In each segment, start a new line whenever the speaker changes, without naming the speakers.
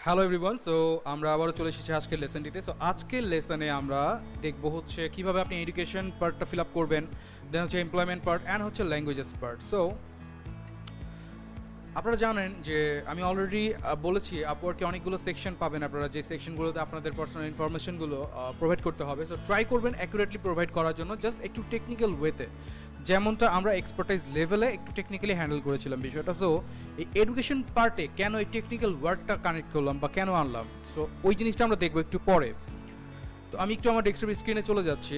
Hello everyone. So আমরা আবারও চলে এসেছি আজকের লেসনটিতে। সো আজকের লেসনে আমরা দেখবো হচ্ছে কিভাবে আপনি এডুকেশন পার্টটা ফিল আপ করবেন, দেন হচ্ছে এমপ্লয়মেন্ট পার্ট অ্যান্ড হচ্ছে ল্যাঙ্গুয়েজেস পার্ট। সো আপনারা জানেন যে আমি অলরেডি বলেছি আপওয়ার্কে অনেকগুলো সেকশন পাবেন আপনারা, যে সেকশনগুলোতে আপনাদের পার্সোনাল ইনফরমেশনগুলো প্রোভাইড করতে হবে। সো ট্রাই করবেন অ্যাকুরেটলি প্রোভাইড করার জন্য, জাস্ট একটু টেকনিক্যাল ওয়েতে, যেমনটা আমরা এক্সপার্টাইজ লেভেলে একটু টেকনিক্যালি হ্যান্ডেল করেছিলাম বিষয়টা। সো এই এডুকেশন পার্টে কেন এই টেকনিক্যাল ওয়ার্ডটা কানেক্ট করলাম বা কেন আনলাম, সো ওই জিনিসটা আমরা দেখবো একটু পরে। তো আমি একটু আমার ডেস্কটপ স্ক্রিনে চলে যাচ্ছি।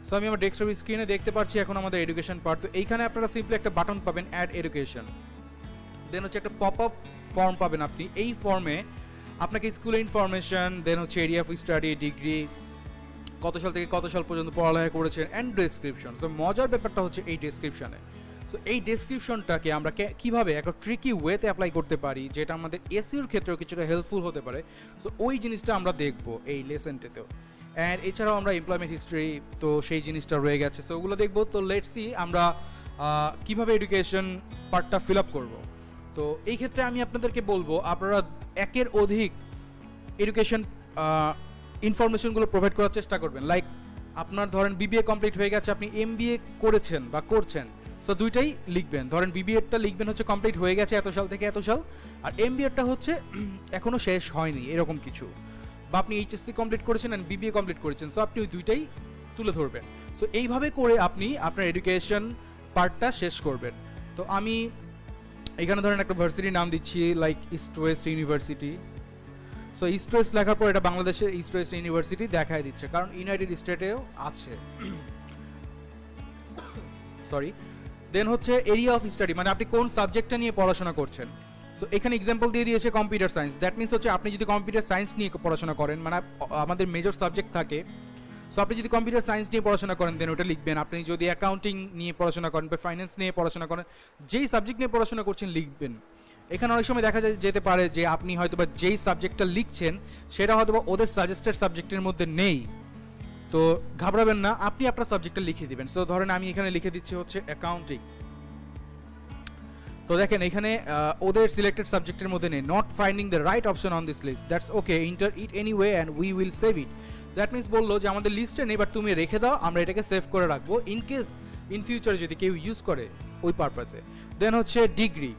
সো আমি আমার ডেস্কটপ স্ক্রিনে দেখতে পাচ্ছি এখন আমাদের এডুকেশন পার্ট। তো এইখানে আপনারা সিম্পলি একটা বাটন পাবেন, অ্যাড এডুকেশন। দেন হচ্ছে একটা পপ আপ ফর্ম পাবেন আপনি। এই ফর্মে আপনাকে স্কুলের ইনফরমেশন, দেন হচ্ছে এরিয়া অফ স্টাডি, ডিগ্রি, কত সাল থেকে কত সাল পর্যন্ত পড়ালেখা করেছেন, অ্যান্ড ডেসক্রিপশন। সো মজার ব্যাপারটা হচ্ছে এই ডেসক্রিপশনে। সো এই ডেসক্রিপশনটাকে আমরা কীভাবে একটা ট্রিকি ওয়েতে অ্যাপ্লাই করতে পারি, যেটা আমাদের এসইওর ক্ষেত্রেও কিছুটা হেল্পফুল হতে পারে। সো ওই জিনিসটা আমরা দেখবো এই লেসনটাতেও। অ্যান্ড এছাড়াও আমরা এমপ্লয়মেন্ট হিস্ট্রি, তো সেই জিনিসটা রয়ে গেছে, সো ওগুলো দেখবো। তো লেটস সি আমরা কীভাবে এডুকেশন পার্টটা ফিল আপ করবো। তো এই ক্ষেত্রে আমি আপনাদেরকে বলবো আপনারা একের অধিক এডুকেশন ইনফরমেশনগুলো প্রোভাইড করার চেষ্টা করবেন। লাইক আপনার ধরেন বিবিএ কমপ্লিট হয়ে গেছে, আপনি এমবিএ করেছেন বা করছেন, সো দুইটাই লিখবেন। ধরেন বিবিএটা লিখবেন হচ্ছে কমপ্লিট হয়ে গেছে এত সাল থেকে এত সাল, আর এমবিএটা হচ্ছে এখনও শেষ হয়নি এরকম কিছু, বা আপনি এইচএসসি কমপ্লিট করেছেন অ্যান্ড বিবিএ কমপ্লিট করেছেন, সো আপনি ওই দুইটাই তুলে ধরবেন। সো এইভাবে করে আপনি আপনার এডুকেশন পার্টটা শেষ করবেন। তো আমি এখানে ধরেন একটা ভার্সিটির নাম দিচ্ছি, like east West university. So east West লেখার পর এটা বাংলাদেশের ইস্ট ওয়েস্ট ইউনিভার্সিটি দেখাই দিচ্ছে, কারণ ইউনাইটেড স্টেটেও আছে। সরি। দেন হচ্ছে এরিয়া অফ স্টাডি, মানে আপনি কোন সাবজেক্টটা নিয়ে পড়াশোনা করছেন। সো এখানে এক্সাম্পল দিয়ে দিয়েছে কম্পিউটার সায়েন্স। দ্যাট মিনস হচ্ছে আপনি যদি কম্পিউটার সায়েন্স নিয়ে পড়াশোনা করেন, মানে আমাদের মেজর সাবজেক্ট থাকে, সো আপনি যদি কম্পিউটার সায়েন্স নিয়ে পড়াশোনা করেন দেন ওটা লিখবেন। আপনি যদি অ্যাকাউন্টিং নিয়ে পড়াশোনা করেন বা ফাইন্যান্স নিয়ে পড়াশোনা করেন, যেই সাবজেক্ট নিয়ে পড়াশোনা করছেন লিখবেন। এখানে অনেক সময় দেখা যেতে পারে যে আপনি হয়তো বা যেই সাবজেক্টটা লিখছেন সেটা হয়তো বা ওদের সাজেস্টেড সাবজেক্টের মধ্যে নেই, তো ঘাবড়াবেন না, আপনি আপনার সাবজেক্টটা লিখে দিবেন। সো ধরেন আমি এখানে লিখে দিচ্ছি হচ্ছে অ্যাকাউন্টিং। তো দেখেন এখানে ওদের সিলেক্টেড সাবজেক্টের মধ্যে নেই, not finding the right option on this list, that's okay, enter it anyway and we will save it. That means বললো যে আমাদের লিস্টে নেই, বাট তুমি রেখে দাও, আমরা এটাকে সেভ করে রাখবো ইন কেস ইন ফিউচারে যদি কেউ ইউজ করে ওই পারপাসে। দেন হচ্ছে ডিগ্রি।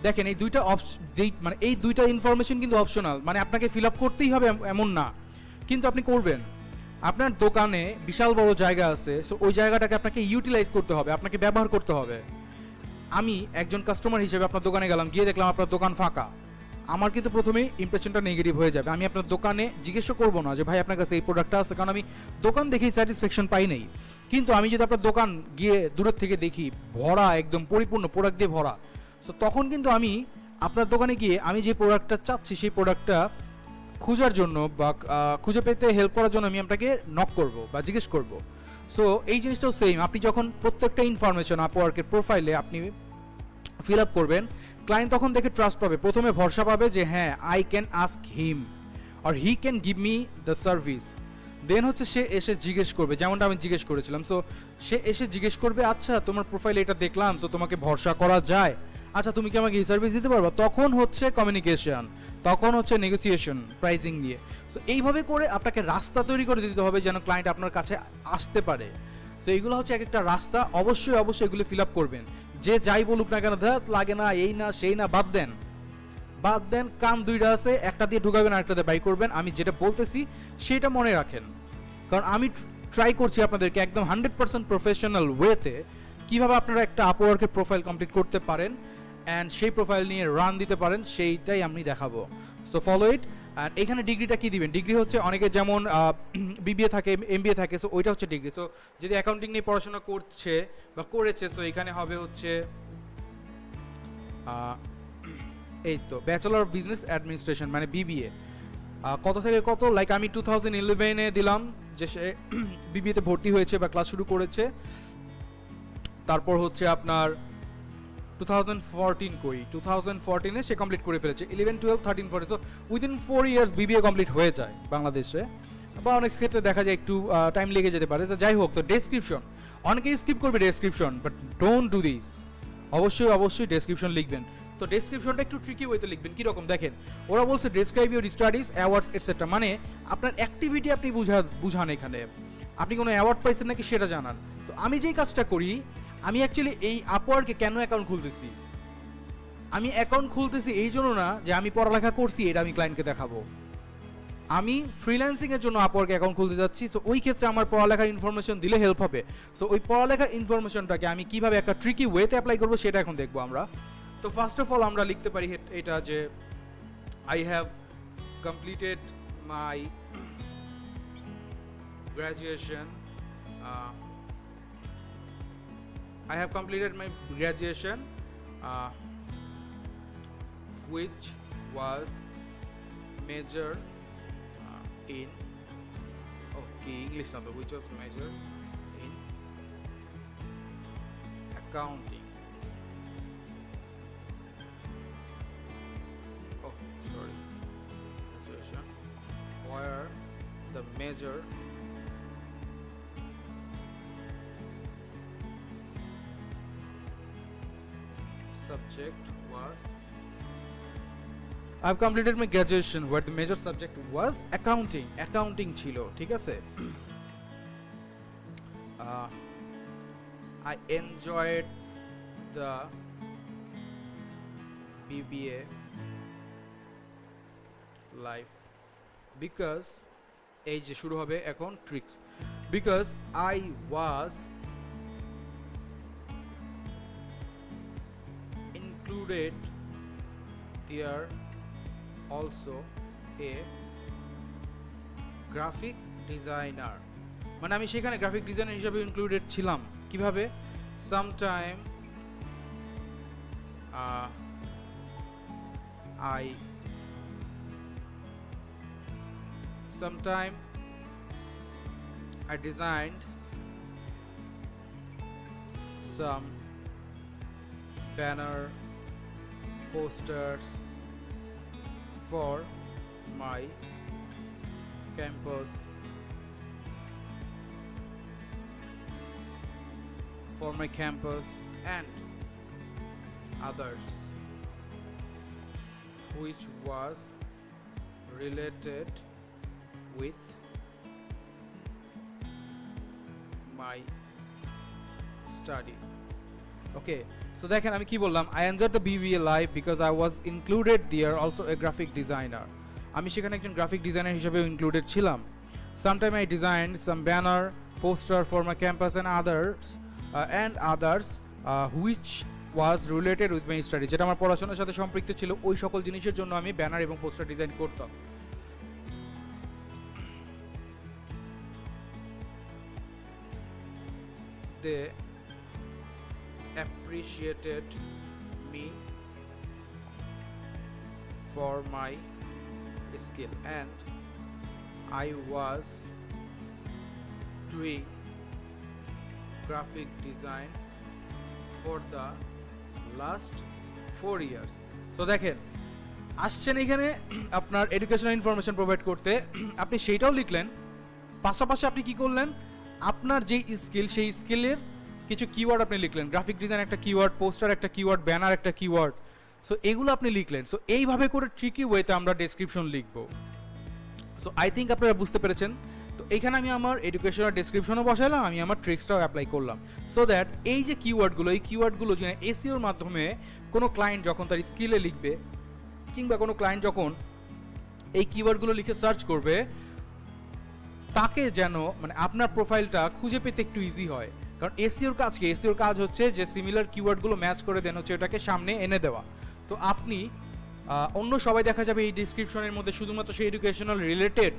দেখেন এই দুইটা মানে এই দুইটা ইনফরমেশন কিন্তু অপশনাল, মানে আপনাকে ফিল আপ করতেই হবে এমন না, কিন্তু আপনি করবেন। আপনার দোকানে বিশাল বড় জায়গা আছে, সো ওই জায়গাটাকে আপনাকে ইউটিলাইজ করতে হবে, আপনাকে ব্যবহার করতে হবে। আমি একজন কাস্টমার হিসেবে আপনার দোকানে গেলাম, গিয়ে দেখলাম আপনার দোকান ফাঁকা, আমার কিন্তু প্রথমেই ইমপ্রেশনটা নেগেটিভ হয়ে যাবে। আমি আপনার দোকানে জিজ্ঞেসও করবো না যে ভাই আপনার কাছে এই প্রোডাক্টটা আছে, কারণ আমি দোকান দেখেই স্যাটিসফ্যাকশন পাই নাই। কিন্তু আমি যদি আপনার দোকান গিয়ে দূরের থেকে দেখি ভরা, একদম পরিপূর্ণ প্রোডাক্ট দিয়ে ভরা, সো তখন কিন্তু আমি আপনার দোকানে গিয়ে আমি যে প্রোডাক্টটা চাচ্ছি সেই প্রোডাক্টটা খোঁজার জন্য বা খুঁজে পেতে হেল্প করার জন্য আমি আপনাকে নক করব বা জিজ্ঞেস করব। সো এই জিনিসটাও সেম, আপনি যখন প্রত্যেকটা ইনফরমেশন আপওয়ার্কের প্রোফাইলে আপনি ফিল আপ করবেন, ক্লায়েন্ট তখন দেখে ট্রাস্ট পাবে, প্রথমে ভরসা পাবে যে হ্যাঁ I can ask him or he can give me the service. Then হচ্ছে সে এসে জিজ্ঞেস করবে, যেমনটা আমি জিজ্ঞেস করেছিলাম। সো সে এসে জিজ্ঞেস করবে আচ্ছা তোমার প্রোফাইলে এটা দেখলাম, সো তোমাকে ভরসা করা যায়, আচ্ছা তুমি কি আমাকে এই সার্ভিস দিতে পারবা। তখন হচ্ছে কমিউনিকেশন, তখন হচ্ছে নেগোসিয়েশন প্রাইসিং নিয়ে। সো এইভাবে করে আপনাকে রাস্তা তৈরি করে দিতে হবে যেন ক্লায়েন্ট আপনার কাছে আসতে পারে। সো এইগুলো হচ্ছে এক একটা রাস্তা, অবশ্যই অবশ্যই এগুলো ফিল আপ করবেন। যে যাই বলুক না কেন, ধ্যাত লাগে না, এই না সেই না, বাদ দেন বাদ দেন, কান দুইটা আছে, একটা দিয়ে ঢুকাবেন আরেকটা দিয়ে বাই করবেন। আমি যেটা বলতেছি সেটা মনে রাখেন, কারণ আমি ট্রাই করছি আপনাদেরকে একদম 100% প্রফেশনাল ওয়েতে কীভাবে আপনারা একটা আপওয়ার্কের প্রোফাইল কমপ্লিট করতে পারেন অ্যান্ড সেই প্রোফাইল নিয়ে রান দিতে পারেন, সেইটাই আমি দেখাবো। সো ফলো ইট। আর এখানে ডিগ্রিটা কি দিবেন, ডিগ্রি হচ্ছে অনেকে যেমন বিবিএ থাকে, এমবিএ থাকে, সো ওইটা হচ্ছে ডিগ্রি। সো যদি অ্যাকাউন্টিং নিয়ে পড়াশোনা করছে বা করেছে, সো এখানে হবে হচ্ছে এই তো ব্যাচেলর অফ বিজনেস অ্যাডমিনিস্ট্রেশন, মানে বিবিএ। কত থেকে কত, লাইক আমি 2011-এ দিলাম যে সে বিবিএতে ভর্তি হয়েছে বা ক্লাস শুরু করেছে। তারপর হচ্ছে আপনার 2014 কই, 2014-এ সে কমপ্লিট করে ফেলেছে, 11, 12, 13, 14। So within 4 years BBA complete হয়ে যায় বাংলাদেশে, বা অনেক ক্ষেত্রে দেখা যায় একটু টাইম লেগে যেতে পারে। যাই হোক, তো ডেসক্রিপশন অনেকেই স্কিপ করবে description, but don't do this, অবশ্যই অবশ্যই ডেসক্রিপশন লিখবেন। তো তো ডেসক্রিপশনটা একটু ট্রিকি ওয়েতে লিখবেন কীরকম দেখেন, ওরা বলছে describe your studies awards etcetera, মানে আপনার অ্যাক্টিভিটি আপনি বুঝান এখানে, আপনি কোনো অ্যাওয়ার্ড পাইছেন নাকি সেটা জানান। তো আমি যেই কাজটা করি, আমি অ্যাকচুয়ালি এই আপওয়ার্কে কেন অ্যাকাউন্ট খুলতেছি, আমি অ্যাকাউন্ট খুলতেছি এই জন্য না যে আমি পড়ালেখা করছি এটা আমি ক্লায়েন্টকে দেখাবো, আমি ফ্রিল্যান্সিংয়ের জন্য আপওয়ার্কে অ্যাকাউন্ট খুলতে যাচ্ছি। সো ওই ক্ষেত্রে আমার পড়ালেখার ইনফরমেশন দিলে হেল্প হবে। সো ওই পড়ালেখার ইনফরমেশনটাকে আমি কিভাবে একটা ট্রিকি ওয়েতে অ্যাপ্লাই করবো সেটা এখন দেখবো আমরা। তো ফার্স্ট অফ অল আমরা লিখতে পারি এটা যে I have completed my graduation, I have completed my graduation, which was major in English number, which was major in accounting. Oh, sorry, graduation, where the major subject was, I've completed my graduation where the major subject was accounting. Accounting chilo, ঠিক আছে? I enjoyed the BBA life because এই যে শুরু হবে এখন tricks, because I was included there also a graphic designer, মানে আমি সেখানে গ্রাফিক ডিজাইনার হিসেবে ইনক্লুডেড ছিলাম। কিভাবে? sometime I designed some banner posters for my campus, and others, which was related with my study. Okay, so দেখেন আমি কি বললাম, I enjoyed the BBA life because I was included there also a graphic designer, আমি সেখানে একজন graphic designer হিসেবে included ছিলাম। sometime I designed some banner poster for my campus and others which was related with my study, যেটা আমার পড়াশোনার সাথে সম্পৃক্ত ছিল, ওই সকল জিনিসের জন্য আমি ব্যানার এবং পোস্টার ডিজাইন করতাম। They appreciated me for my skill, and I was doing graphic design for the last 4 years. So দেখেন আসছেন এখানে আপনার এডুকেশনাল ইনফরমেশন প্রোভাইড করতে, আপনি সেইটাও লিখলেন, পাশাপাশি আপনি কি করলেন, আপনার যেই স্কিল সেই স্কিলের কিছু কিওয়ার্ড আপনি লিখলেন, গ্রাফিক ডিজাইন একটা কিওয়ার্ড, পোস্টার একটা কিওয়ার্ড, ব্যানার একটা কিওয়ার্ড। সো এইগুলো আপনি লিখলেন। সো এইভাবে করে ট্রিকি ওয়েতে আমরা ডেসক্রিপশন লিখব। সো আই থিঙ্ক আপনারা বুঝতে পেরেছেন। তো এইখানে আমি আমার এডুকেশনাল ডেসক্রিপশনও বসালাম, আমি আমার ট্রিক্সটাও অ্যাপ্লাই করলাম, সো দ্যাট এই যে কিওয়ার্ডগুলো, এই কিওয়ার্ডগুলো যে এসইওর মাধ্যমে কোনো ক্লায়েন্ট যখন তার স্কিলে লিখবে, কিংবা কোনো ক্লায়েন্ট যখন এই কিওয়ার্ডগুলো লিখে সার্চ করবে, তাকে যেন মানে আপনার প্রোফাইলটা খুঁজে পেতে একটু ইজি হয়। কারণ এসইওর কাজ কি? এসইওর কাজ হচ্ছে যে সিমিলার কিওয়ার্ডগুলো ম্যাচ করে দেন হচ্ছে ওটাকে সামনে এনে দেওয়া। তো আপনি অন্য সবাই দেখা যাবে এই ডিসক্রিপশনের মধ্যে শুধুমাত্র সেই এডুকেশনাল রিলেটেড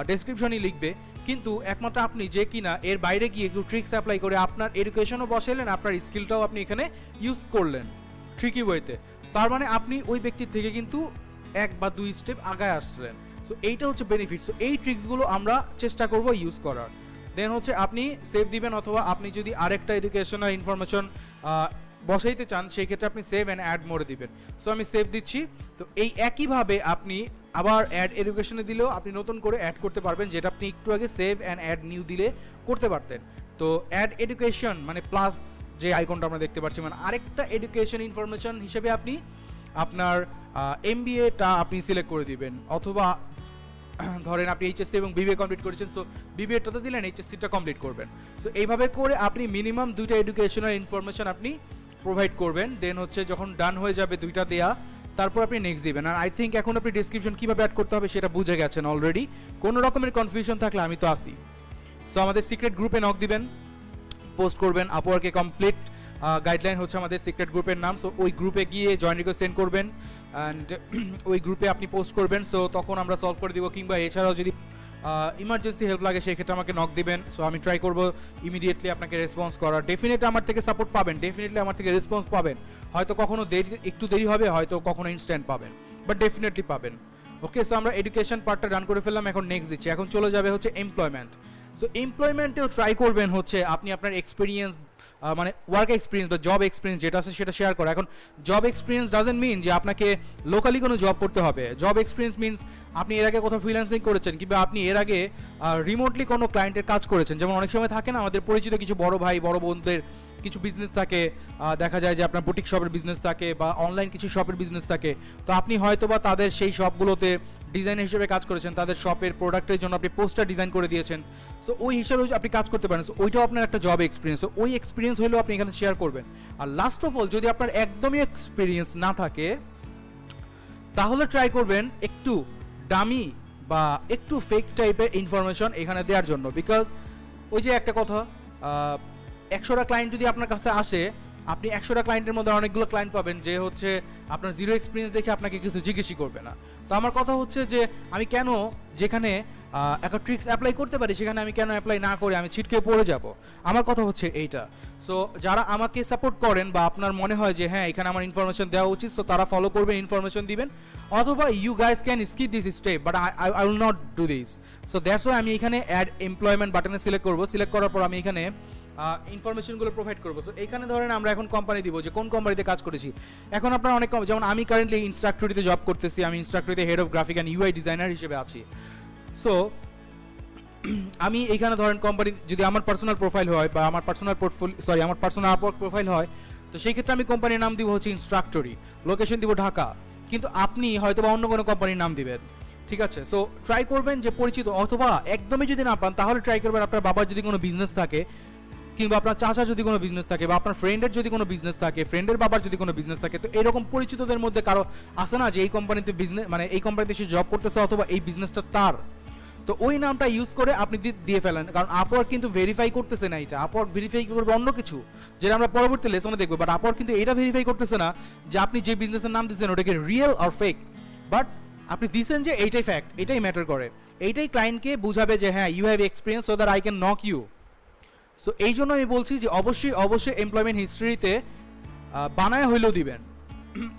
ডেসক্রিপশনই লিখবে, কিন্তু একমাত্র আপনি যে কিনা এর বাইরে গিয়ে একটু ট্রিক্স অ্যাপ্লাই করে আপনার এডুকেশনও বসাইলেন, আপনার স্কিলটাও আপনি এখানে ইউজ করলেন ট্রিকি ওয়েতে, তার মানে আপনি ওই ব্যক্তির থেকে কিন্তু 1 বা 2 স্টেপ আগায় আসলেন। সো এইটা হচ্ছে বেনিফিট। সো এই ট্রিক্সগুলো আমরা চেষ্টা করব ইউজ করার। দেন হচ্ছে আপনি সেভ দিবেন, অথবা আপনি যদি আরেকটা এডুকেশনাল ইনফরমেশন বসাইতে চান সেই ক্ষেত্রে আপনি সেভ অ্যান্ড অ্যাড মোডে দিবেন। সো আমি সেভ দিচ্ছি। তো এই একইভাবে আপনি আবার অ্যাড এডুকেশনে দিলেও আপনি নতুন করে অ্যাড করতে পারবেন, যেটা আপনি একটু আগে সেভ অ্যান্ড অ্যাড নিউ দিলে করতে পারতেন। তো অ্যাড এডুকেশন মানে প্লাস যে আইকনটা আমরা দেখতে পাচ্ছি, মানে আরেকটা এডুকেশন ইনফরমেশন হিসেবে আপনি আপনার এমবিএটা আপনি সিলেক্ট করে দিবেন, অথবা ধরেন আপনি এইচএসসি এবং বিবিএ কমপ্লিট করেছেন, সো বিবিএটা তো দিলেন, এইচএসসিটা কমপ্লিট করবেন। সো এইভাবে করে আপনি মিনিমাম 2টা এডুকেশনাল ইনফরমেশন আপনি প্রোভাইড করবেন। দেন হচ্ছে যখন ডান হয়ে যাবে 2টা দেয়া, তারপর আপনি নেক্সট দিবেন। আর আই থিঙ্ক এখন আপনি ডেসক্রিপশন কীভাবে অ্যাড করতে হবে সেটা বুঝে গেছেন অলরেডি। কোনো রকমের কনফিউশন থাকলে আমি তো আসি। সো আমাদের সিক্রেট গ্রুপে নক দিবেন, পোস্ট করবেন আপওয়ার্কে কমপ্লিট গাইডলাইন হচ্ছে আমাদের সিক্রেট গ্রুপের নাম। সো ওই গ্রুপে গিয়ে জয়েন রিকোয়েস্ট সেন্ড করবেন অ্যান্ড ওই গ্রুপে আপনি পোস্ট করবেন। সো তখন আমরা সলভ করে দিব, কিংবা এছাড়াও যদি ইমার্জেন্সি হেল্প লাগে সেক্ষেত্রে আমাকে নক দিবেন। সো আমি ট্রাই করব ইমিডিয়েটলি আপনাকে রেসপন্স করার। ডেফিনেটলি আমার থেকে সাপোর্ট পাবেন, ডেফিনেটলি আমার থেকে রেসপন্স পাবেন। হয়তো কখনো একটু দেরি হবে, হয়তো কখনো ইনস্ট্যান্ট পাবেন, বাট ডেফিনেটলি পাবেন। ওকে, সো আমরা এডুকেশন পার্টটা রান করে ফেললাম, এখন নেক্সট দিচ্ছি। এখন চলে যাবে হচ্ছে এমপ্লয়মেন্ট। সো এমপ্লয়মেন্টেও ট্রাই করবেন হচ্ছে আপনি আপনার এক্সপিরিয়েন্স, মানে ওয়ার্ক এক্সপিরিয়েন্স বা জব এক্সপিরিয়েন্স যেটা আছে সেটা শেয়ার করা। এখন জব এক্সপিরিয়েন্স ডাজেন্ট মিন যে আপনাকে লোকালি কোনো জব করতে হবে। জব এক্সপিরিয়েন্স মিনস আপনি এর আগে কোথাও ফ্রিল্যান্সিং করেছেন, কিংবা আপনি এর আগে রিমোটলি কোনো ক্লায়েন্টের কাজ করেছেন। যেমন অনেক সময় থাকে না আমাদের পরিচিত কিছু বড় ভাই বড় বোনদের কিছু বিজনেস থাকে, দেখা যায় যে আপনার বুটিক শপের বিজনেস থাকে বা অনলাইন কিছু শপের বিজনেস থাকে। তো আপনি হয়তো বা তাদের সেই শপগুলোতে ডিজাইনার হিসেবে কাজ করেছেন, তাদের শপের প্রোডাক্টের জন্য আপনি পোস্টার ডিজাইন করে দিয়েছেন। সো ওই হিসাবে আপনি কাজ করতে পারেন। সো ওইটাও আপনার একটা জব এক্সপিরিয়েন্স। সো ওই এক্সপিরিয়েন্স হলেও আপনি এখানে শেয়ার করবেন। আর লাস্ট অফ অল, যদি আপনার একদমই এক্সপিরিয়েন্স না থাকে তাহলে ট্রাই করবেন একটু ডামি বা একটু ফেক টাইপের ইনফরমেশন এখানে দেওয়ার জন্য। বিকজ ওই যে একটা কথা, 100টা ক্লায়েন্ট যদি আপনার কাছে আসে, আপনি 100টা ক্লায়েন্টের মধ্যে অনেকগুলো ক্লায়েন্ট পাবেন যে হচ্ছে আপনার জিরো এক্সপিরিয়েন্স দেখে আপনাকে কিছু জিজ্ঞেসই করবে না। তো আমার কথা হচ্ছে যে আমি কেন যেখানে একটা ট্রিক্স অ্যাপ্লাই করতে পারি সেখানে আমি কেন অ্যাপ্লাই না করে আমি ছিটকে পড়ে যাব। আমার কথা হচ্ছে এইটা। সো যারা আমাকে সাপোর্ট করেন বা আপনার মনে হয় যে হ্যাঁ এখানে আমার ইনফরমেশন দেওয়া উচিত, সো তারা ফলো করবেন, ইনফরমেশন দিবেন, অথবা you guys can skip this step, but I will not do this. So that's why আমি এখানে অ্যাড এমপ্লয়মেন্ট বাটনে সিলেক্ট করবো। সিলেক্ট করার পর আমি এখানে ইনফরমেশনগুলো প্রোভাইড করবো। সো এখানে ধরেন আমরা এখন কোম্পানি দিব যে কোন কোম্পানিতে কাজ করেছি। এখন আপনারা অনেক, যেমন আমি কারেন্টলি ইনস্ট্রাক্টরিতে জব করতেছি, আমি ইনস্ট্রাক্টরিতে head of graphic and UI designer হিসেবে আছি। সো আমি এখানে ধরেন কোম্পানি যদি আমার পার্সোনাল প্রোফাইল হয় বা আমার পার্সোনাল পোর্টফোলিও, আমার পার্সোনাল আপওয়ার্ক প্রোফাইল হয়, তো সেই ক্ষেত্রে আমি কোম্পানির নাম দিব হচ্ছে ইনস্ট্রাক্টরি, লোকেশন দিব ঢাকা। কিন্তু আপনি হয়তো বা অন্য কোনো কোম্পানির নাম দিবেন, ঠিক আছে? সো ট্রাই করবেন যে পরিচিত, অথবা একদমই যদি না পান তাহলে ট্রাই করবেন আপনার বাবার যদি কোনো বিজনেস থাকে, কিংবা আপনার চাচা যদি কোনো বিজনেস থাকে, বা আপনার ফ্রেন্ডের যদি কোনো বিজনেস থাকে, ফ্রেন্ডের বাবার যদি কোনো বিজনেস থাকে। তো এরকম পরিচিতদের মধ্যে কারো আসে না যে এই কোম্পানিতে বিজনেস, মানে এই কোম্পানিতে সে জব করতেছে অথবা এই বিজনেসটা তার, তো ওই নামটা ইউজ করে আপনি দিয়ে ফেলেন। কারণ আপওয়ার্ক কিন্তু ভেরিফাই করতেছে না, এটা আপওয়ার্ক ভেরিফাই করবে অন্য কিছু, যেটা আমরা পরবর্তী লেসনে দেখবো। বাট আপওয়ার্ক কিন্তু এটা ভেরিফাই করতেছে না যে আপনি যে বিজনেসের নাম দিচ্ছেন ওটাকে রিয়েল আর ফেক। বাট আপনি দিচ্ছেন যে এইটাই ফ্যাক্ট, এটাই ম্যাটার করে, এইটাই ক্লায়েন্টকে বুঝাবে যে হ্যাঁ you have experience, so that I can knock you. সো এই জন্য আমি বলছি যে অবশ্যই এমপ্লয়মেন্ট হিস্ট্রিতে বানায় হইলেও দিবেন।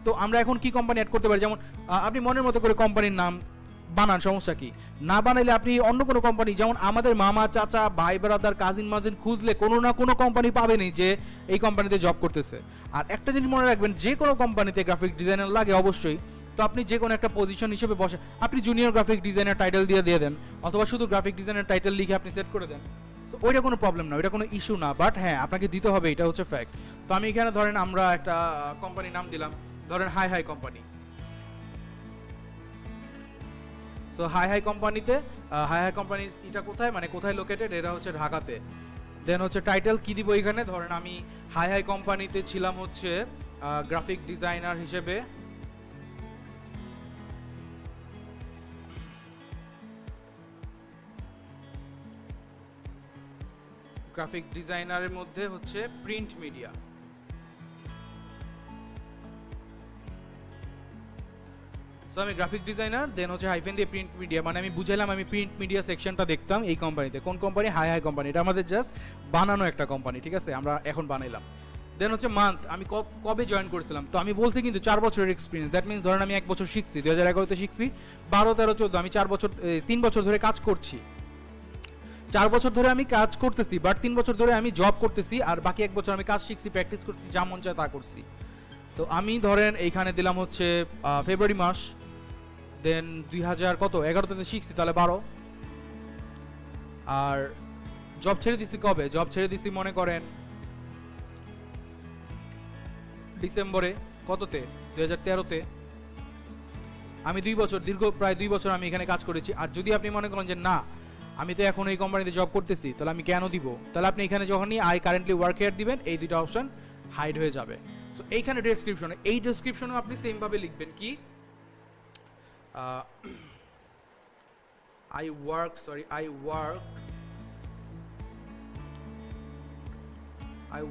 তো আমরা এখন কি কোম্পানি অ্যাড করতে পারি, যেমন আপনি মনের মতো করে কোম্পানির নাম বানান, সমস্যা কি? না বানাইলে আপনি অন্য কোনো কোম্পানি, যেমন আমাদের মামা চাচা ভাই ব্রাদার কাজিন মাজিন খুঁজলে কোনো না কোনো কোম্পানি পাবেনই যে এই কোম্পানিতে জব করতেছে। আর একটা জিনিস মনে রাখবেন, যে কোনো কোম্পানিতে গ্রাফিক ডিজাইনার লাগে অবশ্যই, তো আপনি যে কোনো একটা পজিশন হিসেবে বসে আপনি জুনিয়র গ্রাফিক ডিজাইনার টাইটেল দিয়ে দেন, অথবা শুধু গ্রাফিক ডিজাইনার টাইটেল লিখে আপনি সেট করে দেন। সো ওইটা কোনো প্রবলেম না, ওইটা কোনো ইস্যু না। বাট হ্যাঁ আপনাকে দিতে হবে, এটা হচ্ছে ফ্যাক্ট। তো আমি এখানে ধরেন আমরা একটা কোম্পানির নাম দিলাম, ধরেন হাই কোম্পানি। সো হাই কোম্পানিতে হাই কোম্পানি এটা কোথায়, মানে কোথায় লোকেটেড, এটা হচ্ছে ঢাকাতে। দেন হচ্ছে টাইটেল কি দিব এখানে, ধরেন আমি হাই কোম্পানিতে ছিলাম হচ্ছে গ্রাফিক ডিজাইনার হিসেবে। গ্রাফিক ডিজাইনারের মধ্যে হচ্ছে প্রিন্ট মিডিয়া। সো আমি গ্রাফিক ডিজাইনার, দেন হচ্ছে হাইফেন দিয়ে প্রিন্ট মিডিয়া, মানে আমি বুঝাইলাম আমি প্রিন্ট মিডিয়া সেকশনটা দেখতাম এই কোম্পানিতে। কোন কোম্পানি? High company. এটা আমাদের জাস্ট বানানো একটা কোম্পানি, ঠিক আছে, আমরা এখন বানাইলাম। দেন হচ্ছে মান্থ, আমি কবে জয়েন করেছিলাম, তো আমি বলছি কিন্তু 4 বছরের এক্সপিরিয়েন্স। দ্যাট মিনস ধরেন আমি 1 বছর শিখছি, 2011-তে শিখছি, 12, 13, 14, আমি 3 বছর ধরে কাজ করছি। 4 বছর ধরে আমি কাজ করতেছি, বাট 3 বছর ধরে আমি জব করতেছি, আর বাকি 1 বছর আমি কাজ শিখছি, প্র্যাকটিস করছি, যা মন চায় তা করছি। তো আমি ধরেন এইখানে দিলাম হচ্ছে ফেব্রুয়ারি মাস, দেন 2011-তে শিখছি, তাহলে 12। আর জব ছেড়ে দিছি কবে? জব ছেড়ে দিছি মনে করেন ডিসেম্বরে, কততে, 2013-তে। আমি 2 বছর, প্রায় 2 বছর আমি এখানে কাজ করেছি। আর যদি আপনি মনে করেন যে না আমি তো এখন এই কোম্পানিতে জব করতেছি, তাহলে আমি কেন দিব, তাহলে আপনি এখানে যখনই আই কারেন্টলি ওয়ার্ক হিয়ার দিবেন, এই দুটো অপশন হাইড হয়ে যাবে। সো এইখানে ডেসক্রিপশনে, এই ডেসক্রিপশনেও আপনি সেম ভাবে লিখবেন কি I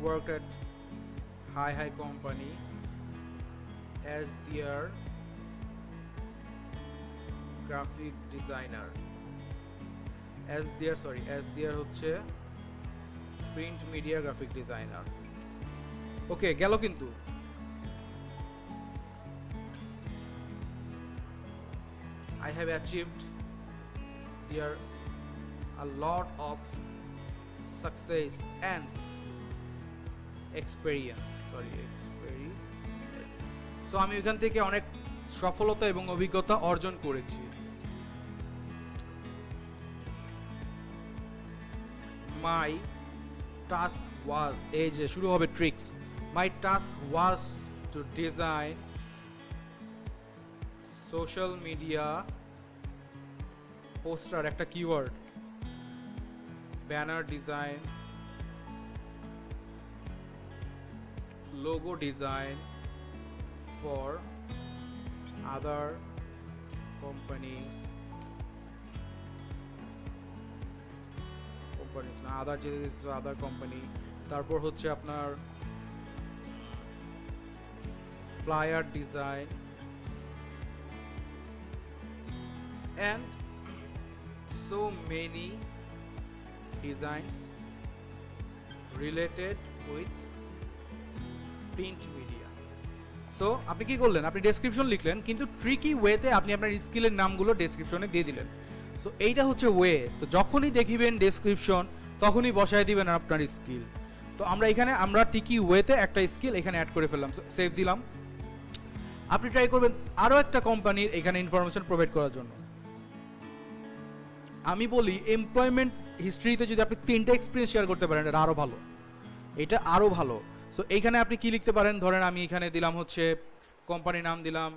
worked at high company as their graphic designer, as their হচ্ছে print media graphic designer। ওকে গেল, কিন্তু I have achieved there a lot of success and experience। So আমি এখান থেকে অনেক সফলতা এবং অভিজ্ঞতা অর্জন করেছি। My task was, এই যে শুরু হবে tricks, my task was to design social media poster, একটা keyword, banner design, logo design for other companies না other company। তারপর হচ্ছে আপনার flyer design and so many designs related with print media. So আপনি কি করলেন, আপনি ডেসক্রিপশন লিখলেন, কিন্তু ট্রিকি ওয়েতে আপনি আপনার স্কিলের নামগুলো ডেসক্রিপশনে দিয়ে দিলেন। সো এইটা হচ্ছে ওয়ে। তো যখনই দেখিবেন ডেসক্রিপশন, তখনই বসায় দিবেন আপনার স্কিল। তো আমরা ট্রিকি ওয়েতে একটা স্কিল এখানে অ্যাড করে ফেললাম, সেভ দিলাম। আপনি ট্রাই করবেন আরও একটা কোম্পানির এখানে ইনফরমেশন প্রোভাইড করার জন্য। আমি বলি এমপ্লয়মেন্ট হিস্ট্রিতে যদি আপনি 3টা এক্সপিরিয়েন্স শেয়ার করতে পারেন, এটা আরও ভালো, এটা আরও ভালো। সো এইখানে আপনি কি লিখতে পারেন, ধরেন আমি এখানে দিলাম হচ্ছে কোম্পানির নাম দিলাম,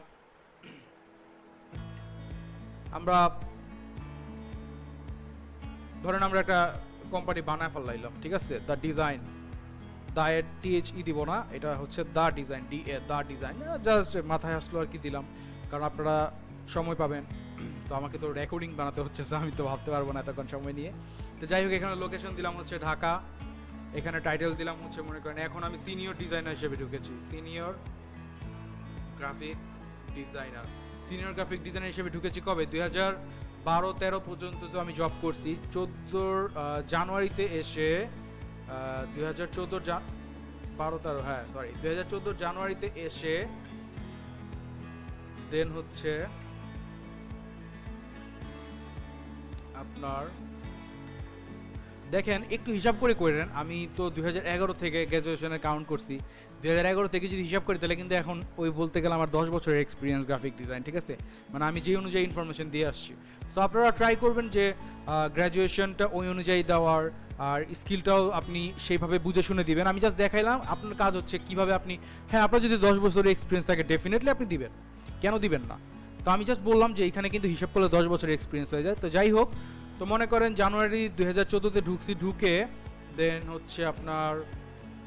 ধরেন আমরা একটা কোম্পানি বানায় ফেলাইলাম, ঠিক আছে, দ্য ডিজাইন, দা এর THE দিব না, এটা হচ্ছে the design, the design, just মাথায় আসলো আর কি দিলাম, কারণ আপনারা সময় পাবেন, তো আমাকে তো রেকর্ডিং বানাতে হচ্ছে, আমি তো ভাবতে পারবো না এতক্ষণ সময় নিয়ে। তো যাই হোক, এখানে লোকেশন দিলাম হচ্ছে ঢাকা, এখানে টাইটেল দিলাম হচ্ছে মনে করেন এখন আমি সিনিয়র ডিজাইনার হিসেবে ঢুকেছি, সিনিয়র গ্রাফিক ডিজাইনার হিসেবে ঢুকেছি কবে, 2012-13 পর্যন্ত তো আমি জব করছি। 14 জানুয়ারিতে এসে 2014 জানুয়ারিতে এসে দেন হচ্ছে আপনার দেখেন একটু হিসাব করে করেন, আমি তো 2011 থেকে গ্র্যাজুয়েশনে কাউন্ট করছি, 2011 থেকে যদি হিসাব করি তাহলে কিন্তু এখন ওই বলতে গেলে আমার 10 বছরের এক্সপিরিয়েন্স গ্রাফিক ডিজাইন, ঠিক আছে, মানে আমি যে অনুযায়ী ইনফরমেশন দিয়ে আসছি। সো আপনারা ট্রাই করবেন যে গ্র্যাজুয়েশনটা ওই অনুযায়ী দেওয়ার, আর স্কিলটাও আপনি সেইভাবে বুঝে শুনে দিবেন। আমি জাস্ট দেখাইলাম, আপনার কাজ হচ্ছে কিভাবে আপনি, হ্যাঁ আপনার যদি 10 বছরের এক্সপিরিয়েন্স থাকে ডেফিনেটলি আপনি দিবেন, কেন দিবেন না। তো আমি জাস্ট বললাম যে এখানে কিন্তু হিসাব করলে 10 বছরের এক্সপিরিয়েন্স হয়ে যায়। তো যাই হোক, তো মনে করেন জানুয়ারি 2014-তে ঢুকে দেন হচ্ছে আপনার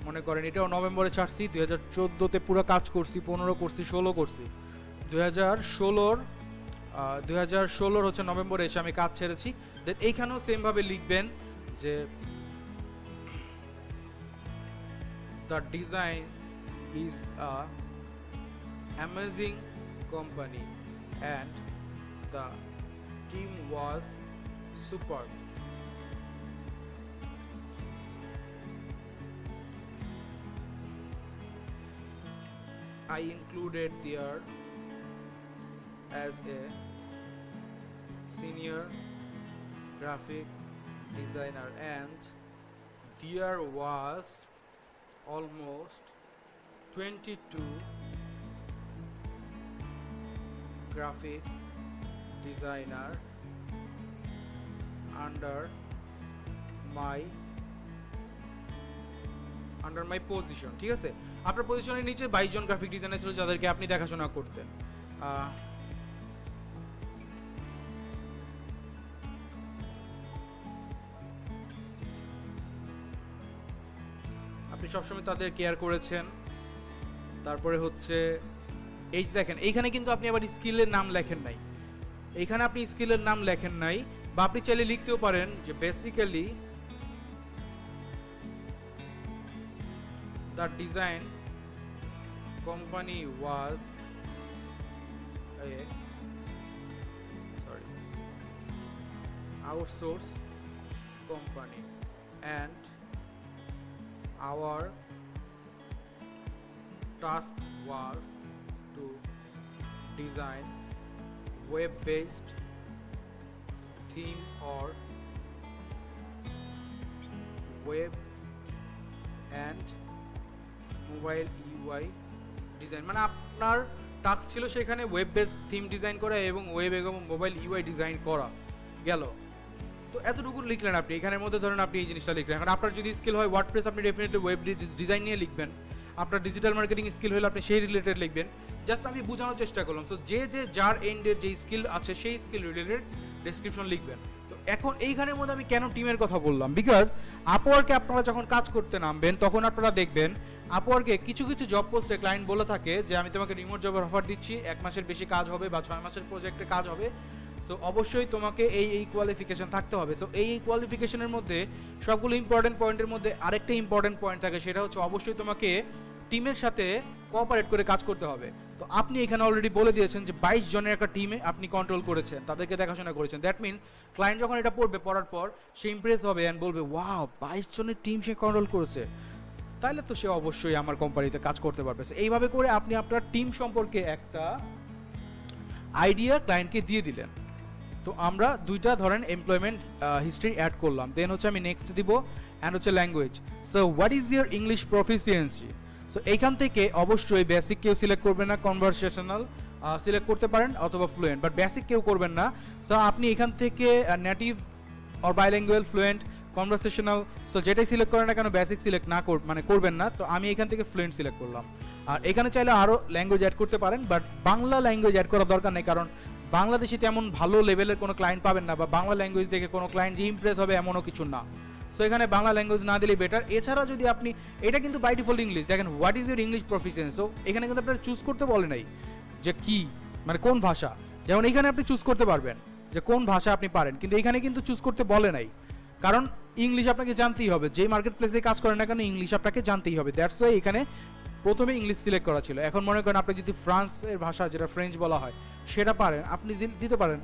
মনে করেন এটাও নভেম্বরে ছাড়ছি, 2014-তে পুরো কাজ করছি, 15 করছি, 16 করছি, 2016 হচ্ছে নভেম্বরে এসে আমি কাজ ছেড়েছি। দেন এইখানেও সেমভাবে লিখবেন যে the design is a amazing company and the team was superb. I included there as a senior graphic designer and there was almost 22 graphic designer under my position, ঠিক আছে। আপনার পজিশনের নিচে 22 জন গ্রাফিক ডিজাইনার ছিল যাদেরকে আপনি দেখাশোনা করতেন। আপনি সবসময় তাদের কেয়ার করেছেন। তারপরে হচ্ছে এই যে দেখেন এইখানে কিন্তু আপনি আবার স্কিলের নাম লেখেন নাই, এইখানে আপনি স্কিলের নাম লেখেন নাই, বা আপনি চাইলে লিখতেও পারেন যে basically the design company was outsource company and our task was to design web-based theme or web and mobile UI design, মানে আপনার টাস্ক ছিল সেখানে ওয়েব বেস থিম ডিজাইন করা এবং ওয়েব এবং মোবাইল ইউআই ডিজাইন করা গেল। তো এতটুকু লিখলেন আপনি, এখানের মধ্যে ধরেন আপনি এই জিনিসটা লিখলেন। এখন আপনার যদি স্কিল হয় ওয়ার্ডপ্রেস, আপনি ডেফিনেটলি ওয়েব ডিজাইন নিয়ে লিখবেন। আপনার ডিজিটাল মার্কেটিং স্কিল হলে আপনি সেই রিলেটেড লিখবেন। জাস্ট আমি বোঝানোর চেষ্টা করলাম। সো যে যার এন্ডের যে স্কিল আছে সেই স্কিল রিলেটেড ডেসক্রিপশন লিখবেন। তো এখন এইখানের মধ্যে আমি কেন টিমের কথা বললাম, বিকজ আপওয়ার্কে আপনারা যখন কাজ করতে নামবেন তখন আপনারা দেখবেন আপওয়ার্কে কিছু কিছু জব পোস্টে ক্লায়েন্ট বলে থাকে যে আমি তোমাকে রিমোট জবের অফার দিচ্ছি, 1 মাসের বেশি কাজ হবে বা 6 মাসের প্রজেক্টে কাজ হবে। তো অবশ্যই তোমাকে এই কোয়ালিফিকেশন থাকতে হবে। সো এই কোয়ালিফিকেশনের মধ্যে সবগুলো ইম্পর্টেন্ট পয়েন্টের মধ্যে আরেকটা ইম্পর্টেন্ট পয়েন্ট থাকে, সেটা হচ্ছে অবশ্যই তোমাকে টিমের সাথে কোঅপারেট করে কাজ করতে হবে। তো আপনি এখানে অলরেডি বলে দিয়েছেন যে 22 জনের একটা টিমে আপনি কন্ট্রোল করেছেন, তাদেরকে দেখাশোনা করেছেন। দ্যাট মিন ক্লায়েন্ট যখন এটা পড়বে, পড়ার পর সে ইমপ্রেস হবে অ্যান্ড বলবে ওয়াও 22 জনের টিম সে কন্ট্রোল করেছে, তাহলে তো সে অবশ্যই আমার কোম্পানিতে কাজ করতে পারবে। এইভাবে করে আপনি আপনার টিম সম্পর্কে একটা আইডিয়া ক্লায়েন্টকে দিয়ে দিলেন। তো আমরা দুইটা ধরেন এমপ্লয়মেন্ট হিস্ট্রি অ্যাড করলাম, দেন হচ্ছে আমি নেক্সট দিব অ্যান্ড হচ্ছে language. So what is year English proficiency. So এইখান থেকে অবশ্যই বেসিক কেউ সিলেক্ট করবেন না, কনভারসেশনাল সিলেক্ট করতে পারেন অথবা ফ্লুয়েন্ট, বাট বেসিক কেউ করবেন না। সো আপনি এখান থেকে native or bilingual, fluent, conversational, so যেটাই সিলেক্ট করেন না কেন বেসিক সিলেক্ট না মানে করবেন না। তো আমি এখান থেকে ফ্লুয়েন্ট সিলেক্ট করলাম। আর এখানে চাইলে আরও ল্যাঙ্গুয়েজ অ্যাড করতে পারেন, বাট বাংলা ল্যাঙ্গুয়েজ অ্যাড করার দরকার নেই, কারণ বাংলাদেশে তেমন ভালো লেভেলের কোনো ক্লায়েন্ট পাবেন না, বা বাংলা ল্যাঙ্গুয়েজ দেখে কোনো ক্লায়েন্ট যে ইমপ্রেস হবে এমনও কিছু না। সো এখানে বাংলা ল্যাঙ্গুয়েজ না দিলেই বেটার। এছাড়া যদি আপনি এটা কিন্তু বাই ডিফল্ট ইংলিশ, দেখেন what is your English proficiency. So এখানে কিন্তু আপনারা চুজ করতে বলে নাই যে কি, মানে কোন ভাষা। যেমন এখানে আপনি চুজ করতে পারবেন যে কোন ভাষা আপনি পারেন, কিন্তু এখানে কিন্তু চুজ করতে বলে নাই, কারণ ইংলিশ আপনাকে জানতেই হবে। যেই মার্কেট প্লেসে কাজ করেন না কেন ইংলিশ আপনাকে জানতেই হবে। দ্যাটস ওয়াই এখানে প্রথমে ইংলিশ সিলেক্ট করা ছিল। এখন মনে করেন আপনি যদি ফ্রান্সের ভাষা যেটা ফ্রেঞ্চ বলা হয় সেটা পারেন, আপনি দিতে পারেন।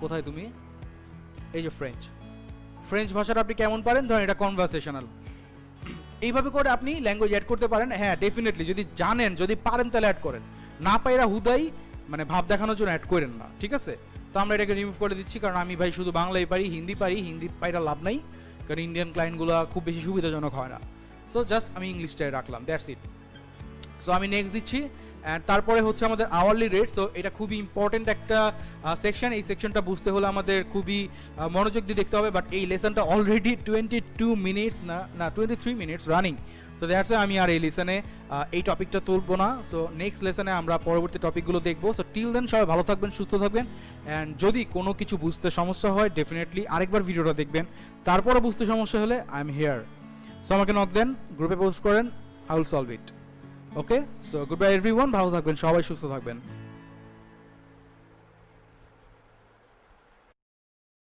কোথায় তুমি, এই যে ফ্রেঞ্চ ভাষাটা আপনি কেমন পারেন, ধরেন এটা কনভারসেশনাল। এইভাবে করে আপনি ল্যাঙ্গুয়েজ অ্যাড করতে পারেন। হ্যাঁ ডেফিনেটলি যদি জানেন, যদি পারেন তাহলে অ্যাড করেন, না পাইরা হুদাই মানে ভাব দেখানোর জন্য অ্যাড করেন না, ঠিক আছে। তো আমরা এটাকে রিমুভ করে দিচ্ছি, কারণ আমি ভাই শুধু বাংলাই পারি, হিন্দি পারি, হিন্দি পাইরা লাভ নাই, কারণ ইন্ডিয়ান ক্লায়েন্টগুলো খুব বেশি সুবিধাজনক হয় না। সো জাস্ট আমি ইংলিশটাই রাখলাম, দ্যাটস ইট। সো আমি নেক্সট দিচ্ছি। অ্যান্ড তারপরে হচ্ছে আমাদের আওয়ারলি রেট। সো এটা খুবই ইম্পর্টেন্ট একটা সেকশন। এই সেকশনটা বুঝতে হলে আমাদের খুবই মনোযোগ দিয়ে দেখতে হবে। বাট এই লেসনটা অলরেডি 22 মিনিটস না 23 মিনিটস রানিং। সো দ্যাটস আমি আর এই লেসনে এই টপিকটা তুলবো না। সো নেক্সট লেসনে আমরা পরবর্তী টপিকগুলো দেখবো। সো টিল দেন সবাই ভালো থাকবেন, সুস্থ থাকবেন। অ্যান্ড যদি কোনো কিছু বুঝতে সমস্যা হয় ডেফিনেটলি আরেকবার ভিডিওটা দেখবেন, তারপরে বুঝতে সমস্যা হলে আই এম হিয়ার। সো আমাকে নক দেন, গ্রুপে পোস্ট করেন, I will solve it. Okay, so good bye everyone, ভালো থাকবেন সবাই, সুস্থ থাকবেন।